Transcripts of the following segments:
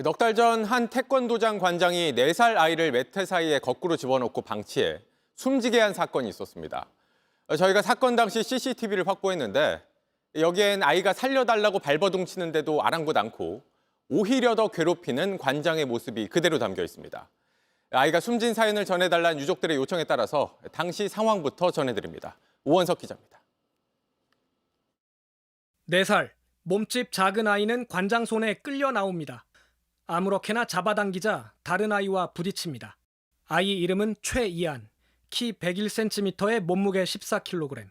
넉 달 전 한 태권도장 관장이 4살 아이를 매트 사이에 거꾸로 집어넣고 방치해 숨지게 한 사건이 있었습니다. 저희가 사건 당시 CCTV를 확보했는데 여기엔 아이가 살려달라고 발버둥 치는데도 아랑곳 않고 오히려 더 괴롭히는 관장의 모습이 그대로 담겨 있습니다. 아이가 숨진 사연을 전해달라는 유족들의 요청에 따라서 당시 상황부터 전해드립니다. 오원석 기자입니다. 4살, 몸집 작은 아이는 관장 손에 끌려 나옵니다. 아무렇게나 잡아당기자 다른 아이와 부딪힙니다. 아이 이름은 최이안, 키 101cm에 몸무게 14kg,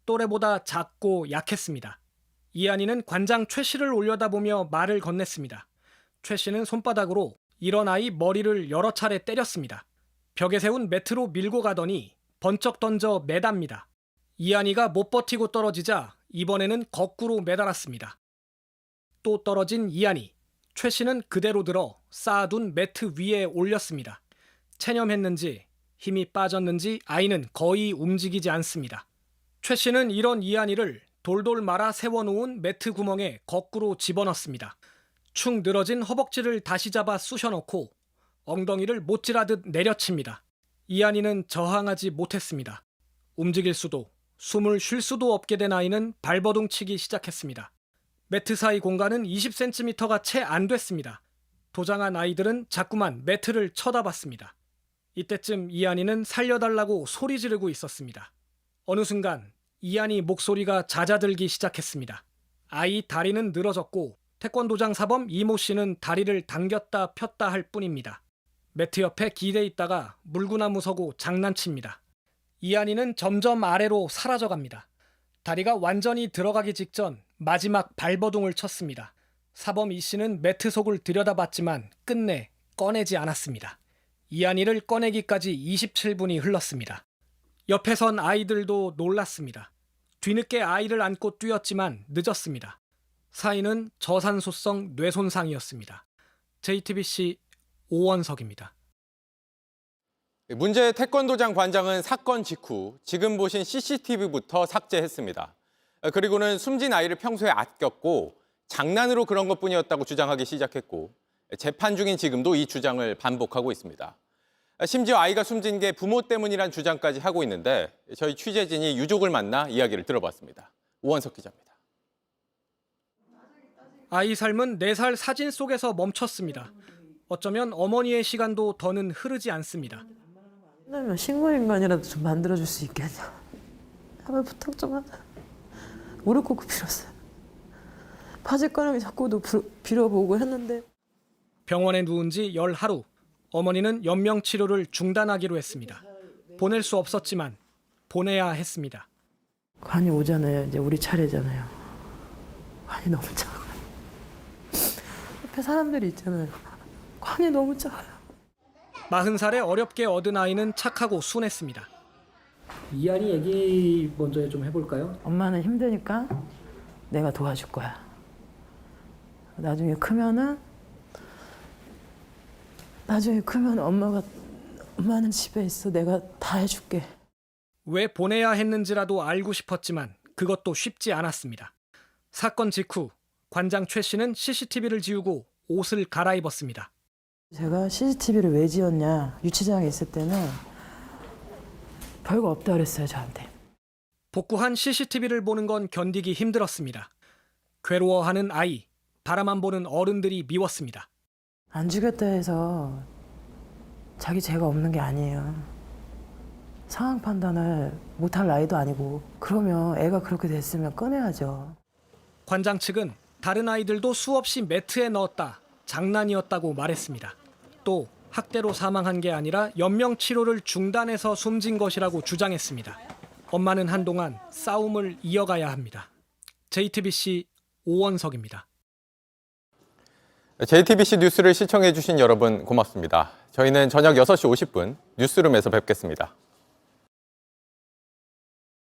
또래보다 작고 약했습니다. 이안이는 관장 최 씨를 올려다보며 말을 건넸습니다. 최 씨는 손바닥으로 일어나 아이 머리를 여러 차례 때렸습니다. 벽에 세운 매트로 밀고 가더니 번쩍 던져 매답니다. 이안이가 못 버티고 떨어지자 이번에는 거꾸로 매달았습니다. 또 떨어진 이안이, 최 씨는 그대로 들어 쌓아둔 매트 위에 올렸습니다. 체념했는지 힘이 빠졌는지 아이는 거의 움직이지 않습니다. 최 씨는 이런 이안이를 돌돌 말아 세워놓은 매트 구멍에 거꾸로 집어넣습니다. 축 늘어진 허벅지를 다시 잡아 쑤셔넣고 엉덩이를 못질하듯 내려칩니다. 이안이는 저항하지 못했습니다. 움직일 수도 숨을 쉴 수도 없게 된 아이는 발버둥 치기 시작했습니다. 매트 사이 공간은 20cm가 채 안 됐습니다. 도장한 아이들은 자꾸만 매트를 쳐다봤습니다. 이때쯤 이안이는 살려달라고 소리 지르고 있었습니다. 어느 순간 이안이 목소리가 잦아들기 시작했습니다. 아이 다리는 늘어졌고 태권도장 사범 이모 씨는 다리를 당겼다 폈다 할 뿐입니다. 매트 옆에 기대 있다가 물구나무 서고 장난칩니다. 이안이는 점점 아래로 사라져갑니다. 다리가 완전히 들어가기 직전 마지막 발버둥을 쳤습니다. 사범 이 씨는 매트 속을 들여다봤지만 끝내 꺼내지 않았습니다. 이안이를 꺼내기까지 27분이 흘렀습니다. 옆에 선 아이들도 놀랐습니다. 뒤늦게 아이를 안고 뛰었지만 늦었습니다. 사인은 저산소성 뇌손상이었습니다. JTBC 오원석입니다. 문제의 태권도장 관장은 사건 직후 지금 보신 CCTV부터 삭제했습니다. 그리고는 숨진 아이를 평소에 아꼈고 장난으로 그런 것뿐이었다고 주장하기 시작했고 재판 중인 지금도 이 주장을 반복하고 있습니다. 심지어 아이가 숨진 게 부모 때문이란 주장까지 하고 있는데 저희 취재진이 유족을 만나 이야기를 들어봤습니다. 오원석 기자입니다. 아이 삶은 4살 사진 속에서 멈췄습니다. 어쩌면 어머니의 시간도 더는 흐르지 않습니다. 그러면 식물인간이라도 좀 만들어줄 수 있겠냐. 제발 부탁 좀 하자. 무릎 꿇고 빌었어요. 바짓가랑이 자꾸도 빌어보고 했는데. 병원에 누운 지 10하루, 어머니는 연명 치료를 중단하기로 했습니다. 보낼 수 없었지만 보내야 했습니다. 관이 오잖아요. 이제 우리 차례잖아요. 관이 너무 작아요. 옆에 사람들이 있잖아요. 관이 너무 작아요. 40살에 어렵게 얻은 아이는 착하고 순했습니다. 이안이 얘기 먼저 좀 해볼까요? 엄마는 힘드니까 내가 도와줄 거야. 나중에 크면은 엄마는 집에 있어. 내가 다 해줄게. 왜 보내야 했는지라도 알고 싶었지만 그것도 쉽지 않았습니다. 사건 직후 관장 최 씨는 CCTV를 지우고 옷을 갈아입었습니다. 제가 CCTV를 왜 지었냐. 유치장에 있을 때는 별거 없다 그랬어요, 저한테. 복구한 CCTV를 보는 건 견디기 힘들었습니다. 괴로워하는 아이, 바라만 보는 어른들이 미웠습니다. 안 주겠다 해서 자기 죄가 없는 게 아니에요. 상황 판단을 못할 나이도 아니고 그러면 애가 그렇게 됐으면 꺼내야죠. 관장 측은 다른 아이들도 수없이 매트에 넣었다, 장난이었다고 말했습니다. 또 학대로 사망한 게 아니라 연명 치료를 중단해서 숨진 것이라고 주장했습니다. 엄마는 한동안 싸움을 이어가야 합니다. JTBC 오원석입니다. JTBC 뉴스를 시청해 주신 여러분 고맙습니다. 저희는 저녁 6시 50분 뉴스룸에서 뵙겠습니다.